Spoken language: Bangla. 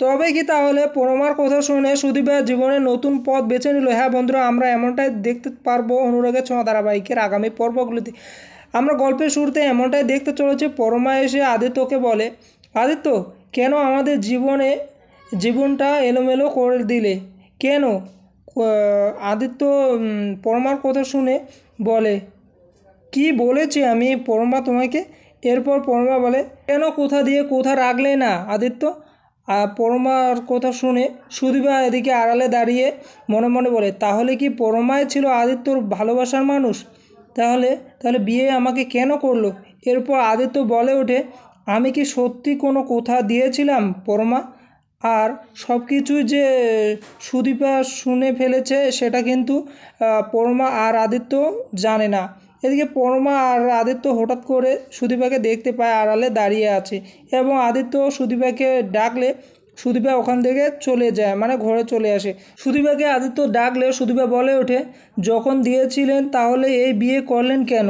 তবে কি তাহলে পরমার কথা শুনে সুদীপা জীবনে নতুন পথ বেছে নিল? হ্যাঁ বন্ধুরা, আমরা এমনটাই দেখতে পারবো অনুরাগের ছোঁয়া ধারাবাহিকের আগামী পর্বগুলিতে। আমরা গল্পের শুরুতে এমনটাই দেখতে চলেছি। পরমা এসে আদিত্যকে বলে, আদিত্য, কেন আমাদের জীবনটা এলোমেলো করে দিলে? কেন? আদিত্য পরমার কথা শুনে বলে, কি বলেছি আমি পরমা তোমাকে? এরপর পরমা বলে, কেন কোথা দিয়ে কোথা রাখলে না আদিত্য? আর পরমার কথা শুনে সুদীপা এদিকে আড়ালে দাঁড়িয়ে মনে মনে বলে, তাহলে কি পরমাই ছিল আদিত্যর ভালোবাসার মানুষ? তাহলে তাহলে বিয়ে আমাকে কেন করলো? এরপর আদিত্য বলে ওঠে, আমি কি সত্যি কোনো কথা দিয়েছিলাম পরমা? আর সব কিছুই যে সুদীপা শুনে ফেলেছে সেটা কিন্তু পরমা আর আদিত্য জানে না। এদিকে পরমা আর আদিত্য হঠাৎ করে সুদীপাকে দেখতে পায় আড়ালে দাঁড়িয়ে আছে, এবং আদিত্য সুদীপাকে ডাকলে সুদীপা ওখান থেকে চলে যায়, মানে ঘরে চলে আসে। সুদীপাকে আদিত্য ডাকলেও সুদীপা বলে ওঠে, যখন দিয়েছিলেন তাহলে এই বিয়ে করলেন কেন?